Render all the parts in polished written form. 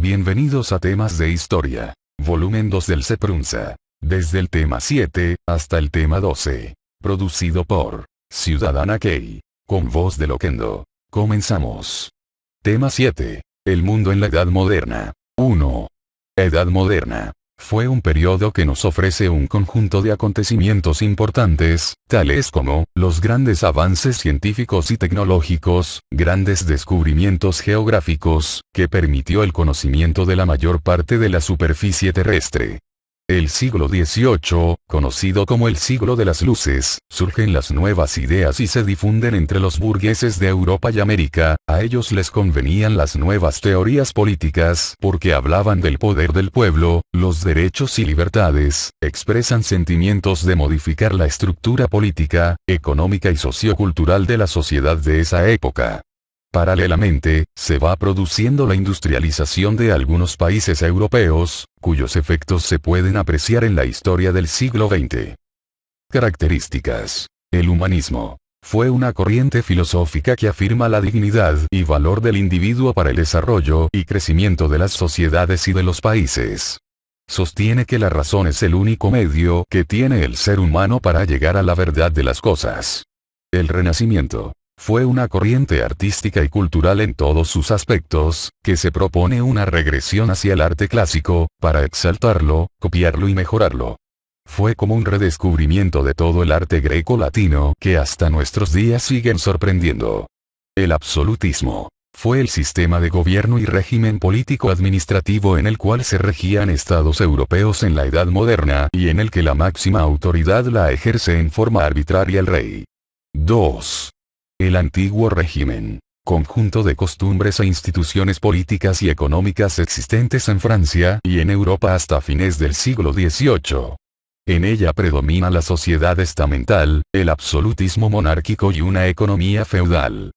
Bienvenidos a Temas de Historia. Volumen 2 del Seprunza. Desde el tema 7, hasta el tema 12. Producido por Ciudadana Key. Con voz de Loquendo. Comenzamos. Tema 7. El mundo en la Edad Moderna. 1. Edad Moderna. Fue un periodo que nos ofrece un conjunto de acontecimientos importantes, tales como, los grandes avances científicos y tecnológicos, grandes descubrimientos geográficos, que permitió el conocimiento de la mayor parte de la superficie terrestre. El siglo XVIII, conocido como el siglo de las luces, surgen las nuevas ideas y se difunden entre los burgueses de Europa y América. A ellos les convenían las nuevas teorías políticas porque hablaban del poder del pueblo, los derechos y libertades, expresan sentimientos de modificar la estructura política, económica y sociocultural de la sociedad de esa época. Paralelamente, se va produciendo la industrialización de algunos países europeos, cuyos efectos se pueden apreciar en la historia del siglo XX. Características. El humanismo. Fue una corriente filosófica que afirma la dignidad y valor del individuo para el desarrollo y crecimiento de las sociedades y de los países. Sostiene que la razón es el único medio que tiene el ser humano para llegar a la verdad de las cosas. El Renacimiento. Fue una corriente artística y cultural en todos sus aspectos, que se propone una regresión hacia el arte clásico, para exaltarlo, copiarlo y mejorarlo. Fue como un redescubrimiento de todo el arte greco-latino que hasta nuestros días siguen sorprendiendo. El absolutismo. Fue el sistema de gobierno y régimen político-administrativo en el cual se regían estados europeos en la Edad Moderna y en el que la máxima autoridad la ejerce en forma arbitraria el rey. 2. El antiguo régimen. Conjunto de costumbres e instituciones políticas y económicas existentes en Francia y en Europa hasta fines del siglo XVIII. En ella predomina la sociedad estamental, el absolutismo monárquico y una economía feudal.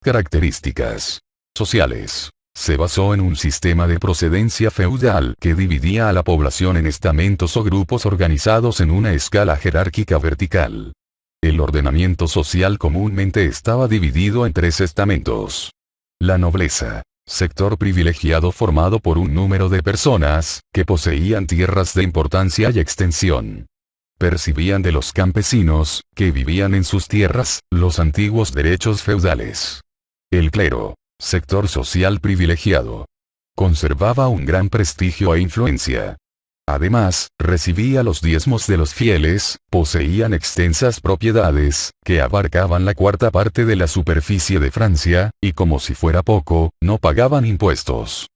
Características sociales. Se basó en un sistema de procedencia feudal que dividía a la población en estamentos o grupos organizados en una escala jerárquica vertical. El ordenamiento social comúnmente estaba dividido en 3 estamentos. La nobleza. Sector privilegiado formado por un número de personas, que poseían tierras de importancia y extensión. Percibían de los campesinos, que vivían en sus tierras, los antiguos derechos feudales. El clero. Sector social privilegiado. Conservaba un gran prestigio e influencia. Además, recibía los diezmos de los fieles, poseían extensas propiedades, que abarcaban la 1/4 parte de la superficie de Francia, y como si fuera poco, no pagaban impuestos.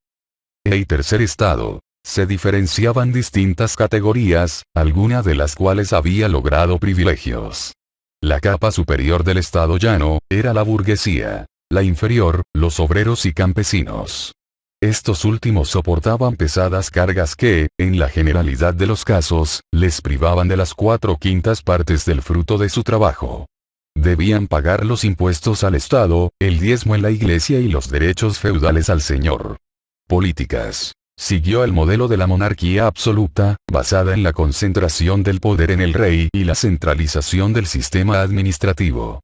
El tercer estado. Se diferenciaban distintas categorías, alguna de las cuales había logrado privilegios. La capa superior del estado llano, era la burguesía. La inferior, los obreros y campesinos. Estos últimos soportaban pesadas cargas que, en la generalidad de los casos, les privaban de las 4/5 partes del fruto de su trabajo. Debían pagar los impuestos al Estado, el diezmo en la iglesia y los derechos feudales al señor. Políticas. Siguió el modelo de la monarquía absoluta, basada en la concentración del poder en el rey y la centralización del sistema administrativo.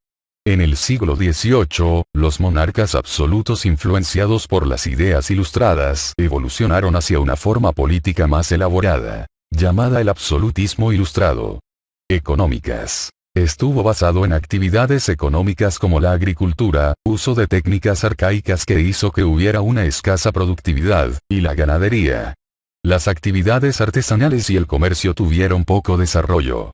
En el siglo XVIII, los monarcas absolutos influenciados por las ideas ilustradas evolucionaron hacia una forma política más elaborada, llamada el absolutismo ilustrado. Económicas. Estuvo basado en actividades económicas como la agricultura, uso de técnicas arcaicas que hizo que hubiera una escasa productividad, y la ganadería. Las actividades artesanales y el comercio tuvieron poco desarrollo.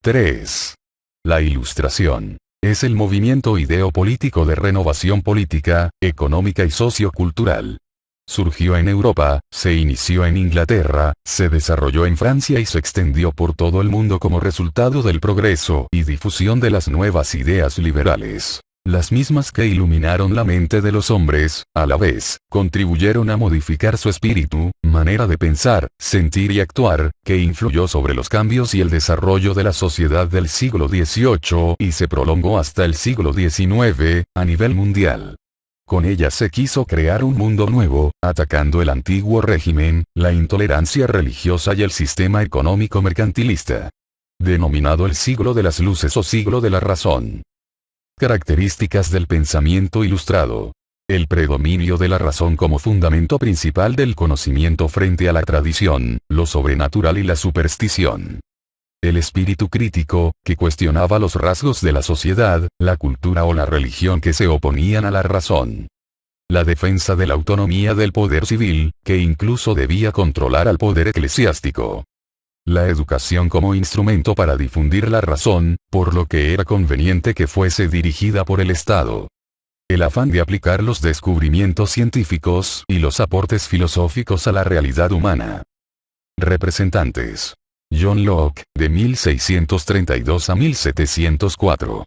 3. La Ilustración. Es el movimiento ideopolítico de renovación política, económica y sociocultural. Surgió en Europa, se inició en Inglaterra, se desarrolló en Francia y se extendió por todo el mundo como resultado del progreso y difusión de las nuevas ideas liberales. Las mismas que iluminaron la mente de los hombres, a la vez, contribuyeron a modificar su espíritu, manera de pensar, sentir y actuar, que influyó sobre los cambios y el desarrollo de la sociedad del siglo XVIII y se prolongó hasta el siglo XIX, a nivel mundial. Con ella se quiso crear un mundo nuevo, atacando el antiguo régimen, la intolerancia religiosa y el sistema económico mercantilista. Denominado el siglo de las luces o siglo de la razón. Características del pensamiento ilustrado. El predominio de la razón como fundamento principal del conocimiento frente a la tradición, lo sobrenatural y la superstición. El espíritu crítico, que cuestionaba los rasgos de la sociedad, la cultura o la religión que se oponían a la razón. La defensa de la autonomía del poder civil, que incluso debía controlar al poder eclesiástico. La educación como instrumento para difundir la razón, por lo que era conveniente que fuese dirigida por el Estado. El afán de aplicar los descubrimientos científicos y los aportes filosóficos a la realidad humana. Representantes. John Locke, de 1632 a 1704.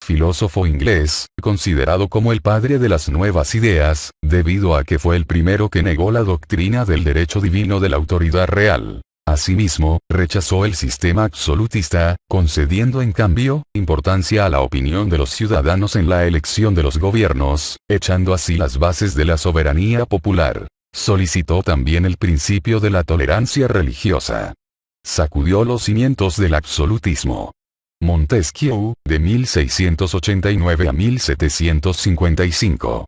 Filósofo inglés, considerado como el padre de las nuevas ideas, debido a que fue el primero que negó la doctrina del derecho divino de la autoridad real. Asimismo, rechazó el sistema absolutista, concediendo en cambio, importancia a la opinión de los ciudadanos en la elección de los gobiernos, echando así las bases de la soberanía popular. Solicitó también el principio de la tolerancia religiosa. Sacudió los cimientos del absolutismo. Montesquieu, de 1689 a 1755.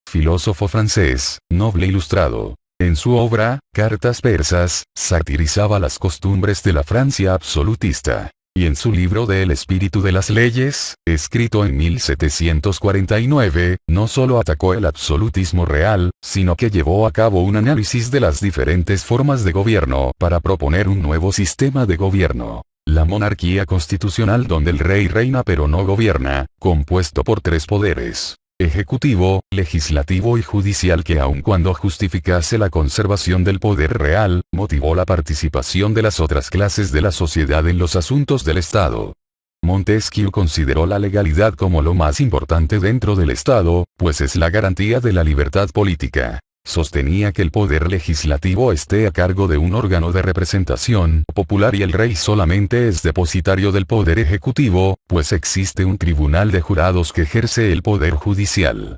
Filósofo francés, noble ilustrado. En su obra, Cartas persas, satirizaba las costumbres de la Francia absolutista. Y en su libro de El espíritu de las leyes, escrito en 1749, no solo atacó el absolutismo real, sino que llevó a cabo un análisis de las diferentes formas de gobierno para proponer un nuevo sistema de gobierno. La monarquía constitucional donde el rey reina pero no gobierna, compuesto por tres poderes. Ejecutivo, legislativo y judicial que aun cuando justificase la conservación del poder real, motivó la participación de las otras clases de la sociedad en los asuntos del Estado. Montesquieu consideró la legalidad como lo más importante dentro del Estado, pues es la garantía de la libertad política. Sostenía que el poder legislativo esté a cargo de un órgano de representación popular y el rey solamente es depositario del poder ejecutivo, pues existe un tribunal de jurados que ejerce el poder judicial.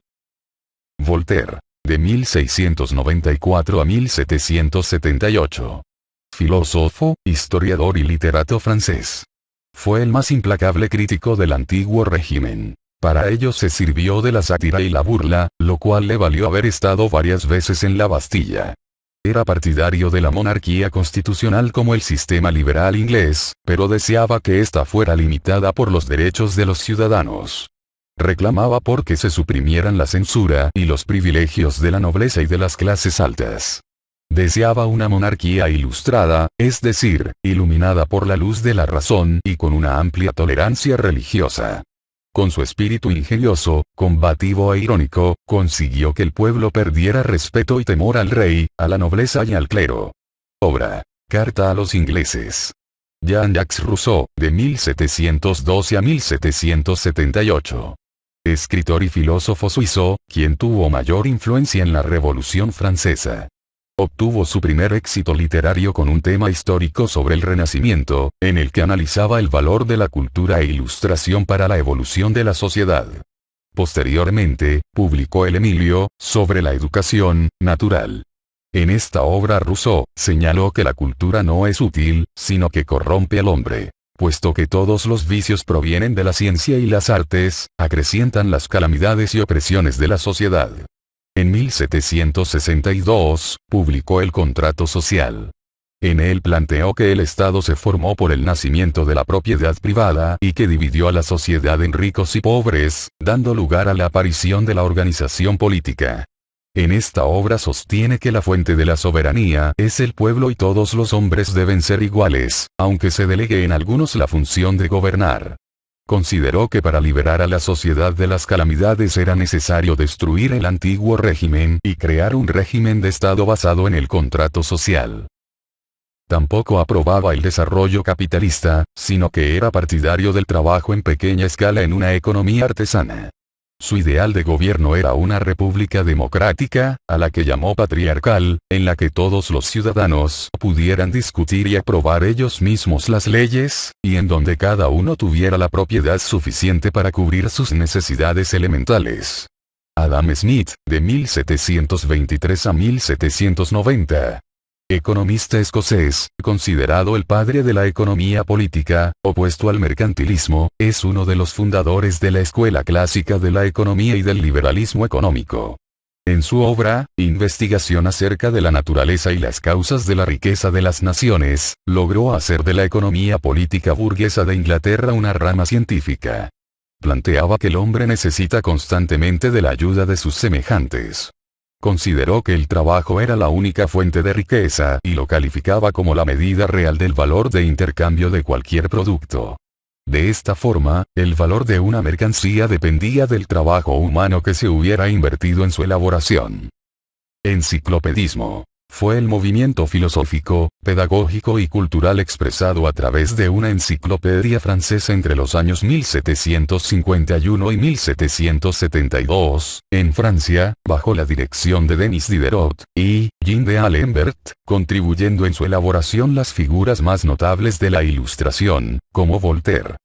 Voltaire, de 1694 a 1778. Filósofo, historiador y literato francés. Fue el más implacable crítico del antiguo régimen. Para ello se sirvió de la sátira y la burla, lo cual le valió haber estado varias veces en la Bastilla. Era partidario de la monarquía constitucional como el sistema liberal inglés, pero deseaba que ésta fuera limitada por los derechos de los ciudadanos. Reclamaba porque se suprimieran la censura y los privilegios de la nobleza y de las clases altas. Deseaba una monarquía ilustrada, es decir, iluminada por la luz de la razón y con una amplia tolerancia religiosa. Con su espíritu ingenioso, combativo e irónico, consiguió que el pueblo perdiera respeto y temor al rey, a la nobleza y al clero. Obra. Carta a los ingleses. Jean-Jacques Rousseau, de 1712 a 1778. Escritor y filósofo suizo, quien tuvo mayor influencia en la Revolución Francesa. Obtuvo su primer éxito literario con un tema histórico sobre el Renacimiento, en el que analizaba el valor de la cultura e ilustración para la evolución de la sociedad. Posteriormente, publicó El Emilio, sobre la educación natural. En esta obra Rousseau señaló que la cultura no es útil, sino que corrompe al hombre. Puesto que todos los vicios provienen de la ciencia y las artes, acrecientan las calamidades y opresiones de la sociedad. En 1762, publicó El Contrato Social. En él planteó que el Estado se formó por el nacimiento de la propiedad privada y que dividió a la sociedad en ricos y pobres, dando lugar a la aparición de la organización política. En esta obra sostiene que la fuente de la soberanía es el pueblo y todos los hombres deben ser iguales, aunque se delegue en algunos la función de gobernar. Consideró que para liberar a la sociedad de las calamidades era necesario destruir el antiguo régimen y crear un régimen de Estado basado en el contrato social. Tampoco aprobaba el desarrollo capitalista, sino que era partidario del trabajo en pequeña escala en una economía artesana. Su ideal de gobierno era una república democrática, a la que llamó patriarcal, en la que todos los ciudadanos pudieran discutir y aprobar ellos mismos las leyes, y en donde cada uno tuviera la propiedad suficiente para cubrir sus necesidades elementales. Adam Smith, de 1723 a 1790. Economista escocés, considerado el padre de la economía política, opuesto al mercantilismo, es uno de los fundadores de la escuela clásica de la economía y del liberalismo económico. En su obra, Investigación acerca de la naturaleza y las causas de la riqueza de las naciones, logró hacer de la economía política burguesa de Inglaterra una rama científica. Planteaba que el hombre necesita constantemente de la ayuda de sus semejantes. Consideró que el trabajo era la única fuente de riqueza y lo calificaba como la medida real del valor de intercambio de cualquier producto. De esta forma, el valor de una mercancía dependía del trabajo humano que se hubiera invertido en su elaboración. Enciclopedismo. Fue el movimiento filosófico, pedagógico y cultural expresado a través de una enciclopedia francesa entre los años 1751 y 1772, en Francia, bajo la dirección de Denis Diderot y Jean de Alembert, contribuyendo en su elaboración las figuras más notables de la Ilustración, como Voltaire,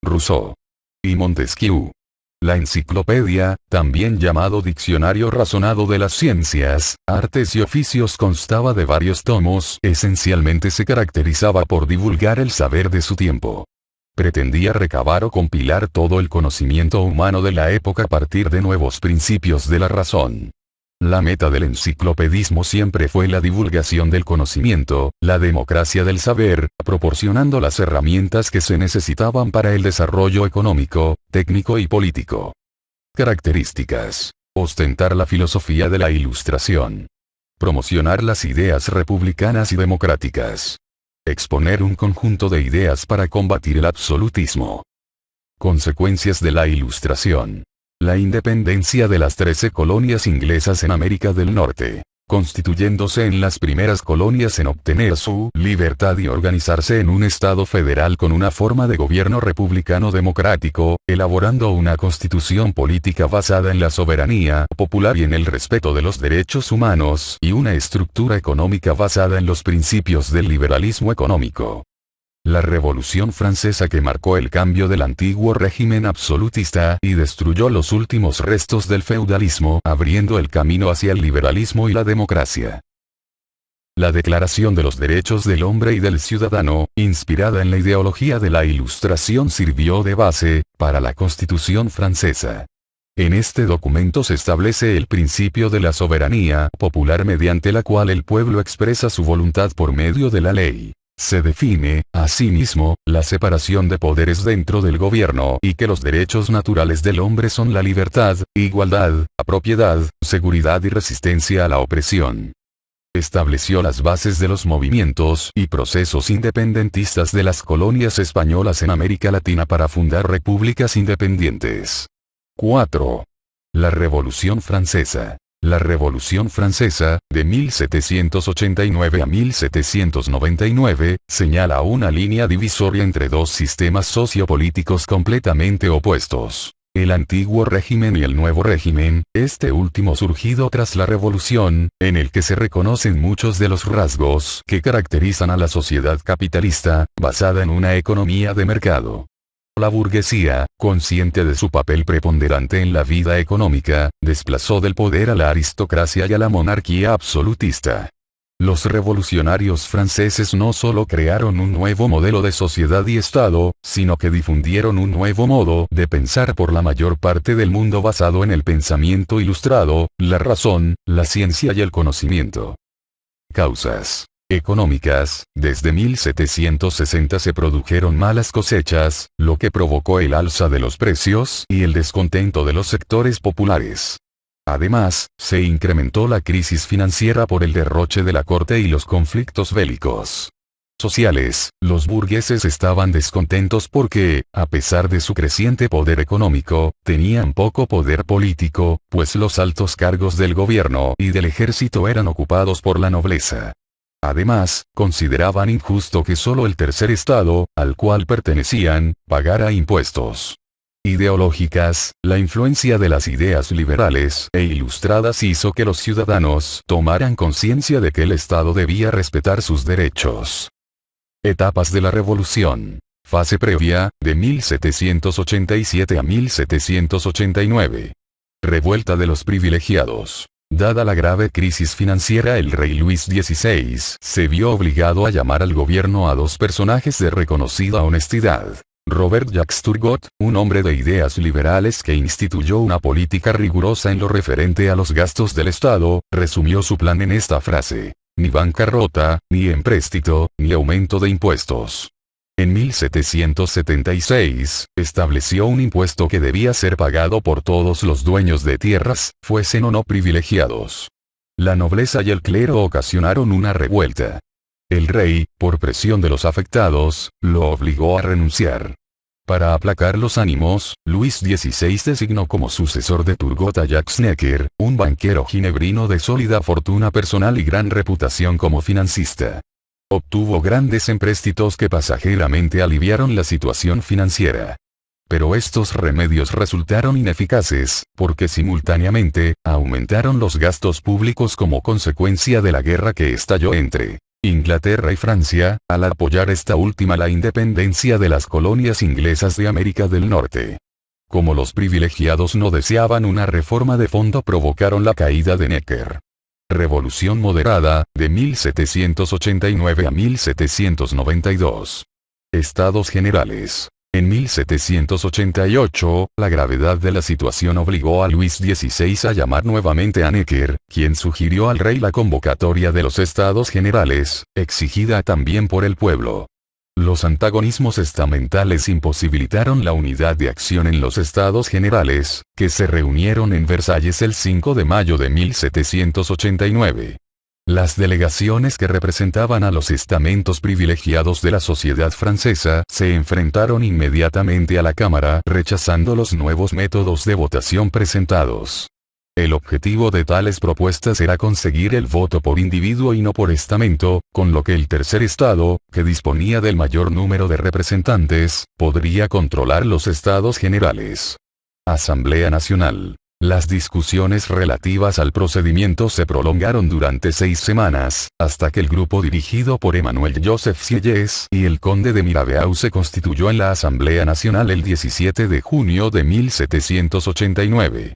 Rousseau y Montesquieu. La enciclopedia, también llamado Diccionario Razonado de las Ciencias, Artes y Oficios, constaba de varios tomos. Esencialmente se caracterizaba por divulgar el saber de su tiempo. Pretendía recabar o compilar todo el conocimiento humano de la época a partir de nuevos principios de la razón. La meta del enciclopedismo siempre fue la divulgación del conocimiento, la democracia del saber, proporcionando las herramientas que se necesitaban para el desarrollo económico, técnico y político. Características. Ostentar la filosofía de la Ilustración. Promocionar las ideas republicanas y democráticas. Exponer un conjunto de ideas para combatir el absolutismo. Consecuencias de la Ilustración. La independencia de las 13 colonias inglesas en América del Norte, constituyéndose en las primeras colonias en obtener su libertad y organizarse en un Estado federal con una forma de gobierno republicano democrático, elaborando una constitución política basada en la soberanía popular y en el respeto de los derechos humanos y una estructura económica basada en los principios del liberalismo económico. La Revolución Francesa, que marcó el cambio del antiguo régimen absolutista y destruyó los últimos restos del feudalismo, abriendo el camino hacia el liberalismo y la democracia. La Declaración de los Derechos del Hombre y del Ciudadano, inspirada en la ideología de la Ilustración, sirvió de base para la Constitución francesa. En este documento se establece el principio de la soberanía popular, mediante la cual el pueblo expresa su voluntad por medio de la ley. Se define, asimismo, la separación de poderes dentro del gobierno y que los derechos naturales del hombre son la libertad, igualdad, propiedad, seguridad y resistencia a la opresión. Estableció las bases de los movimientos y procesos independentistas de las colonias españolas en América Latina para fundar repúblicas independientes. 4. La Revolución Francesa. La Revolución Francesa, de 1789 a 1799, señala una línea divisoria entre dos sistemas sociopolíticos completamente opuestos: el antiguo régimen y el nuevo régimen, este último surgido tras la Revolución, en el que se reconocen muchos de los rasgos que caracterizan a la sociedad capitalista, basada en una economía de mercado. La burguesía, consciente de su papel preponderante en la vida económica, desplazó del poder a la aristocracia y a la monarquía absolutista. Los revolucionarios franceses no solo crearon un nuevo modelo de sociedad y Estado, sino que difundieron un nuevo modo de pensar por la mayor parte del mundo basado en el pensamiento ilustrado, la razón, la ciencia y el conocimiento. Causas económicas. Desde 1760 se produjeron malas cosechas, lo que provocó el alza de los precios y el descontento de los sectores populares. Además, se incrementó la crisis financiera por el derroche de la corte y los conflictos bélicos sociales. Los burgueses estaban descontentos porque, a pesar de su creciente poder económico, tenían poco poder político, pues los altos cargos del gobierno y del ejército eran ocupados por la nobleza. Además, consideraban injusto que solo el tercer estado, al cual pertenecían, pagara impuestos. Ideológicas, la influencia de las ideas liberales e ilustradas hizo que los ciudadanos tomaran conciencia de que el Estado debía respetar sus derechos. Etapas de la Revolución. Fase previa, de 1787 a 1789. Revuelta de los privilegiados. Dada la grave crisis financiera, el rey Luis XVI se vio obligado a llamar al gobierno a dos personajes de reconocida honestidad: Robert-Jacques Turgot, un hombre de ideas liberales que instituyó una política rigurosa en lo referente a los gastos del Estado, resumió su plan en esta frase: ni bancarrota, ni empréstito, ni aumento de impuestos. En 1776, estableció un impuesto que debía ser pagado por todos los dueños de tierras, fuesen o no privilegiados. La nobleza y el clero ocasionaron una revuelta. El rey, por presión de los afectados, lo obligó a renunciar. Para aplacar los ánimos, Luis XVI designó como sucesor de Turgot a Jacques Necker, un banquero ginebrino de sólida fortuna personal y gran reputación como financista. Obtuvo grandes empréstitos que pasajeramente aliviaron la situación financiera. Pero estos remedios resultaron ineficaces, porque simultáneamente, aumentaron los gastos públicos como consecuencia de la guerra que estalló entre Inglaterra y Francia, al apoyar esta última la independencia de las colonias inglesas de América del Norte. Como los privilegiados no deseaban una reforma de fondo, provocaron la caída de Necker. Revolución moderada, de 1789 a 1792. Estados Generales. En 1788, la gravedad de la situación obligó a Luis XVI a llamar nuevamente a Necker, quien sugirió al rey la convocatoria de los Estados Generales, exigida también por el pueblo. Los antagonismos estamentales imposibilitaron la unidad de acción en los Estados Generales, que se reunieron en Versalles el 5 de mayo de 1789. Las delegaciones que representaban a los estamentos privilegiados de la sociedad francesa se enfrentaron inmediatamente a la Cámara, rechazando los nuevos métodos de votación presentados. El objetivo de tales propuestas era conseguir el voto por individuo y no por estamento, con lo que el tercer estado, que disponía del mayor número de representantes, podría controlar los estados generales. Asamblea Nacional. Las discusiones relativas al procedimiento se prolongaron durante 6 semanas, hasta que el grupo dirigido por Emmanuel Joseph Sieyès y el conde de Mirabeau se constituyó en la Asamblea Nacional el 17 de junio de 1789.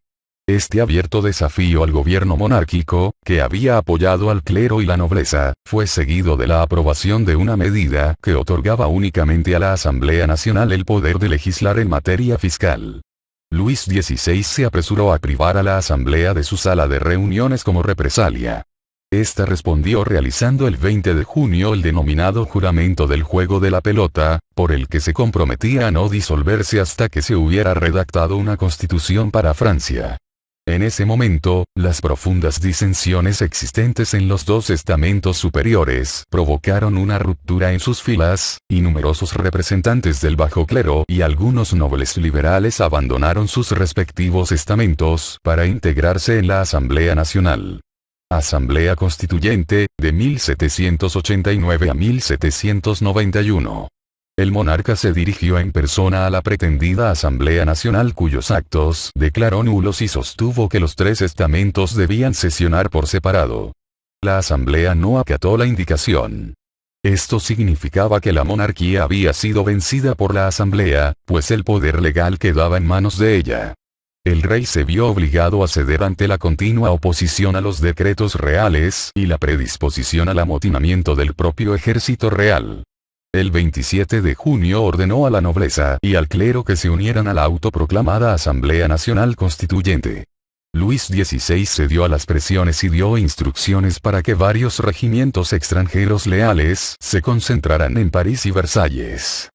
Este abierto desafío al gobierno monárquico, que había apoyado al clero y la nobleza, fue seguido de la aprobación de una medida que otorgaba únicamente a la Asamblea Nacional el poder de legislar en materia fiscal. Luis XVI se apresuró a privar a la Asamblea de su sala de reuniones como represalia. Esta respondió realizando el 20 de junio el denominado juramento del juego de la pelota, por el que se comprometía a no disolverse hasta que se hubiera redactado una constitución para Francia. En ese momento, las profundas disensiones existentes en los dos estamentos superiores provocaron una ruptura en sus filas, y numerosos representantes del bajo clero y algunos nobles liberales abandonaron sus respectivos estamentos para integrarse en la Asamblea Nacional. Asamblea Constituyente, de 1789 a 1791. El monarca se dirigió en persona a la pretendida Asamblea Nacional, cuyos actos declaró nulos, y sostuvo que los tres estamentos debían sesionar por separado. La Asamblea no acató la indicación. Esto significaba que la monarquía había sido vencida por la Asamblea, pues el poder legal quedaba en manos de ella. El rey se vio obligado a ceder ante la continua oposición a los decretos reales y la predisposición al amotinamiento del propio ejército real. El 27 de junio ordenó a la nobleza y al clero que se unieran a la autoproclamada Asamblea Nacional Constituyente. Luis XVI cedió a las presiones y dio instrucciones para que varios regimientos extranjeros leales se concentraran en París y Versalles.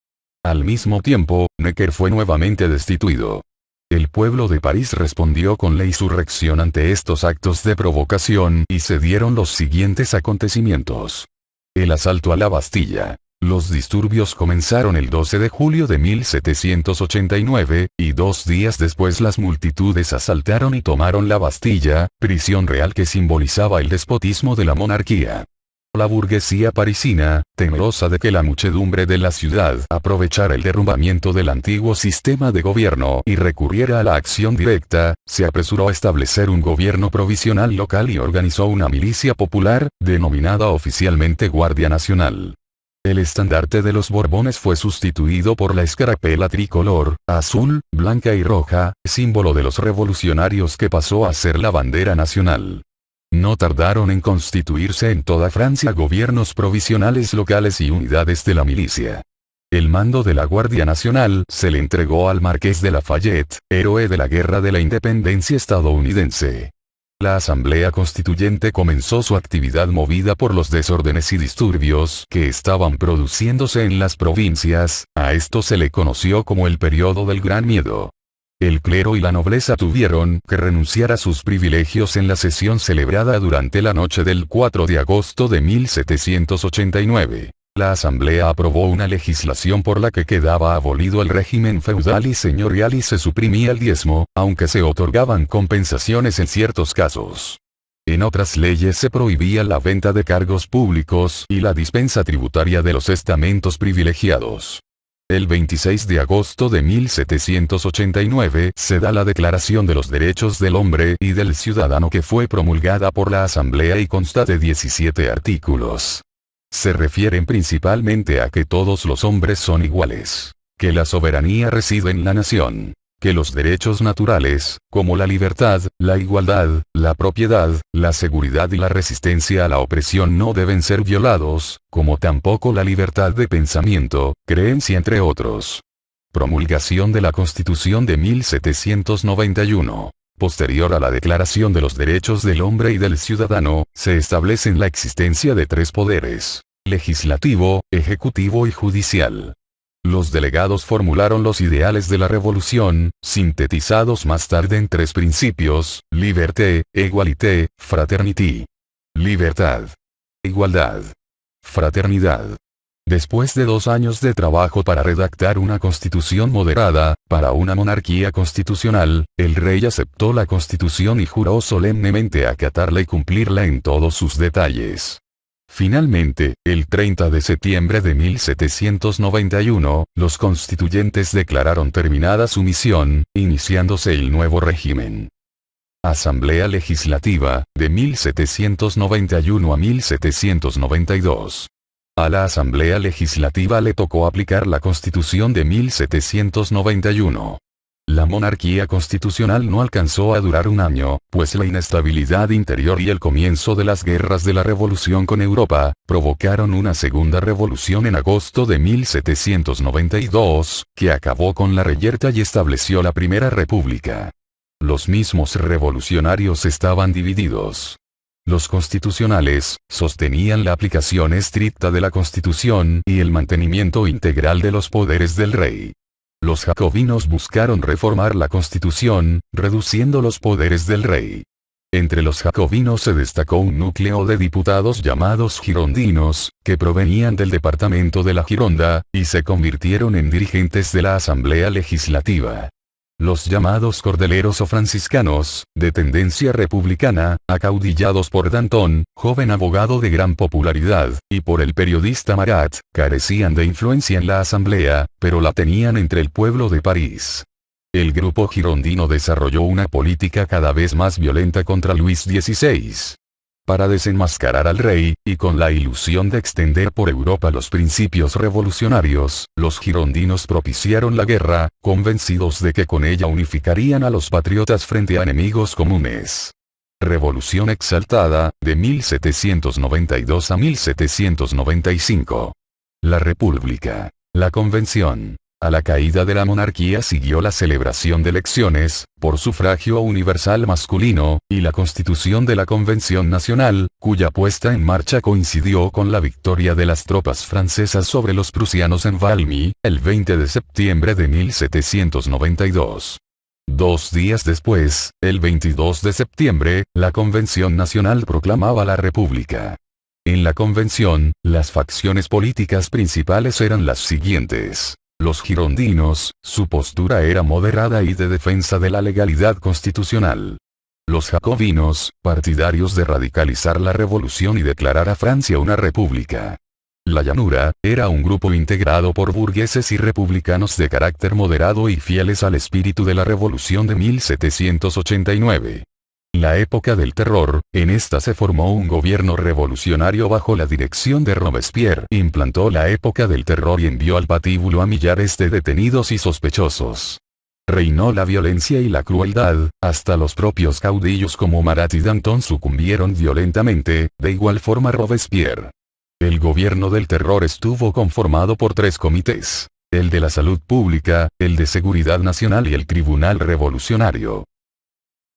Al mismo tiempo, Necker fue nuevamente destituido. El pueblo de París respondió con la insurrección ante estos actos de provocación y se dieron los siguientes acontecimientos. El asalto a la Bastilla. Los disturbios comenzaron el 12 de julio de 1789, y 2 días después las multitudes asaltaron y tomaron la Bastilla, prisión real que simbolizaba el despotismo de la monarquía. La burguesía parisina, temerosa de que la muchedumbre de la ciudad aprovechara el derrumbamiento del antiguo sistema de gobierno y recurriera a la acción directa, se apresuró a establecer un gobierno provisional local y organizó una milicia popular, denominada oficialmente Guardia Nacional. El estandarte de los Borbones fue sustituido por la escarapela tricolor, azul, blanca y roja, símbolo de los revolucionarios, que pasó a ser la bandera nacional. No tardaron en constituirse en toda Francia gobiernos provisionales locales y unidades de la milicia. El mando de la Guardia Nacional se le entregó al Marqués de Lafayette, héroe de la Guerra de la Independencia estadounidense. La Asamblea Constituyente comenzó su actividad movida por los desórdenes y disturbios que estaban produciéndose en las provincias. A esto se le conoció como el periodo del Gran Miedo. El clero y la nobleza tuvieron que renunciar a sus privilegios en la sesión celebrada durante la noche del 4 de agosto de 1789. La Asamblea aprobó una legislación por la que quedaba abolido el régimen feudal y señorial y se suprimía el diezmo, aunque se otorgaban compensaciones en ciertos casos. En otras leyes se prohibía la venta de cargos públicos y la dispensa tributaria de los estamentos privilegiados. El 26 de agosto de 1789 se da la Declaración de los Derechos del Hombre y del Ciudadano, que fue promulgada por la Asamblea y consta de 17 artículos. Se refieren principalmente a que todos los hombres son iguales, que la soberanía reside en la nación, que los derechos naturales, como la libertad, la igualdad, la propiedad, la seguridad y la resistencia a la opresión no deben ser violados, como tampoco la libertad de pensamiento, creencia entre otros. Promulgación de la Constitución de 1791. Posterior a la Declaración de los Derechos del Hombre y del Ciudadano, se establecen la existencia de tres poderes: legislativo, ejecutivo y judicial. Los delegados formularon los ideales de la revolución, sintetizados más tarde en tres principios: liberté, égalité, fraternité. Libertad, igualdad, fraternidad. Después de 2 años de trabajo para redactar una constitución moderada, para una monarquía constitucional, el rey aceptó la constitución y juró solemnemente acatarla y cumplirla en todos sus detalles. Finalmente, el 30 de septiembre de 1791, los constituyentes declararon terminada su misión, iniciándose el nuevo régimen. Asamblea Legislativa, de 1791 a 1792. A la Asamblea Legislativa le tocó aplicar la Constitución de 1791. La monarquía constitucional no alcanzó a durar un año, pues la inestabilidad interior y el comienzo de las guerras de la Revolución con Europa, provocaron una segunda revolución en agosto de 1792, que acabó con la reyerta y estableció la Primera República. Los mismos revolucionarios estaban divididos. Los constitucionales sostenían la aplicación estricta de la Constitución y el mantenimiento integral de los poderes del rey. Los jacobinos buscaron reformar la Constitución, reduciendo los poderes del rey. Entre los jacobinos se destacó un núcleo de diputados llamados girondinos, que provenían del departamento de la Gironda, y se convirtieron en dirigentes de la Asamblea Legislativa. Los llamados cordeleros o franciscanos, de tendencia republicana, acaudillados por Danton, joven abogado de gran popularidad, y por el periodista Marat, carecían de influencia en la asamblea, pero la tenían entre el pueblo de París. El grupo girondino desarrolló una política cada vez más violenta contra Luis XVI. Para desenmascarar al rey, y con la ilusión de extender por Europa los principios revolucionarios, los girondinos propiciaron la guerra, convencidos de que con ella unificarían a los patriotas frente a enemigos comunes. Revolución exaltada, de 1792 a 1795. La República. La Convención. A la caída de la monarquía siguió la celebración de elecciones, por sufragio universal masculino, y la constitución de la Convención Nacional, cuya puesta en marcha coincidió con la victoria de las tropas francesas sobre los prusianos en Valmy, el 20 de septiembre de 1792. 2 días después, el 22 de septiembre, la Convención Nacional proclamaba la República. En la convención, las facciones políticas principales eran las siguientes. Los girondinos, su postura era moderada y de defensa de la legalidad constitucional. Los jacobinos, partidarios de radicalizar la revolución y declarar a Francia una república. La llanura, era un grupo integrado por burgueses y republicanos de carácter moderado y fieles al espíritu de la revolución de 1789. La época del terror, en esta se formó un gobierno revolucionario bajo la dirección de Robespierre. Implantó la época del terror y envió al patíbulo a millares de detenidos y sospechosos. Reinó la violencia y la crueldad, hasta los propios caudillos como Marat y Danton sucumbieron violentamente, de igual forma Robespierre. El gobierno del terror estuvo conformado por 3 comités: el de la salud pública, el de seguridad nacional y el tribunal revolucionario.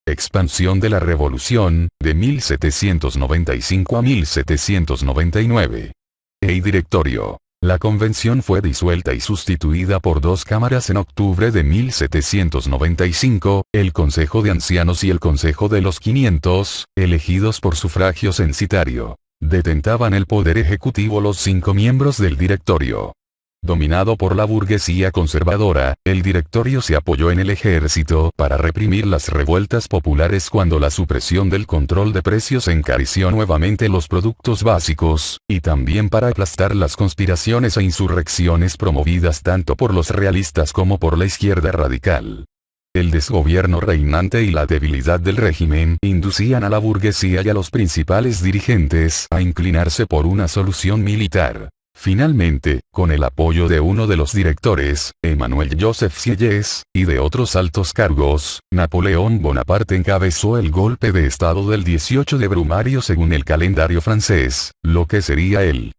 Expansión de la revolución, de 1795 a 1799. Directorio. La convención fue disuelta y sustituida por 2 cámaras en octubre de 1795, el Consejo de Ancianos y el Consejo de los 500, elegidos por sufragio censitario. Detentaban el poder ejecutivo los 5 miembros del directorio. Dominado por la burguesía conservadora, el directorio se apoyó en el ejército para reprimir las revueltas populares cuando la supresión del control de precios encarició nuevamente los productos básicos, y también para aplastar las conspiraciones e insurrecciones promovidas tanto por los realistas como por la izquierda radical. El desgobierno reinante y la debilidad del régimen inducían a la burguesía y a los principales dirigentes a inclinarse por una solución militar. Finalmente, con el apoyo de uno de los directores, Emmanuel Joseph Sieyès, y de otros altos cargos, Napoleón Bonaparte encabezó el golpe de estado del 18 de Brumario según el calendario francés, lo que sería el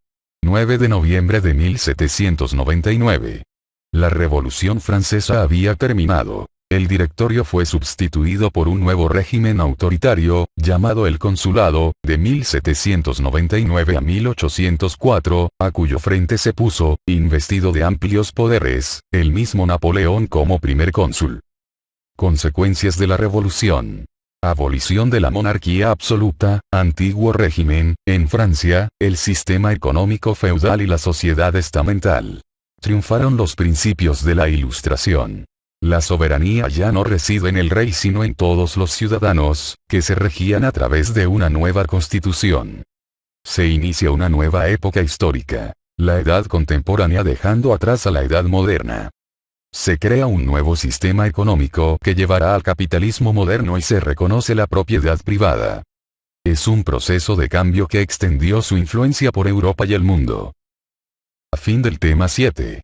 9 de noviembre de 1799. La Revolución Francesa había terminado. El directorio fue sustituido por un nuevo régimen autoritario, llamado el Consulado, de 1799 a 1804, a cuyo frente se puso, investido de amplios poderes, el mismo Napoleón como primer cónsul. Consecuencias de la Revolución. Abolición de la monarquía absoluta, antiguo régimen, en Francia, el sistema económico feudal y la sociedad estamental. Triunfaron los principios de la Ilustración. La soberanía ya no reside en el rey sino en todos los ciudadanos, que se regían a través de una nueva constitución. Se inicia una nueva época histórica, la edad contemporánea dejando atrás a la edad moderna. Se crea un nuevo sistema económico que llevará al capitalismo moderno y se reconoce la propiedad privada. Es un proceso de cambio que extendió su influencia por Europa y el mundo. A fin del tema 7.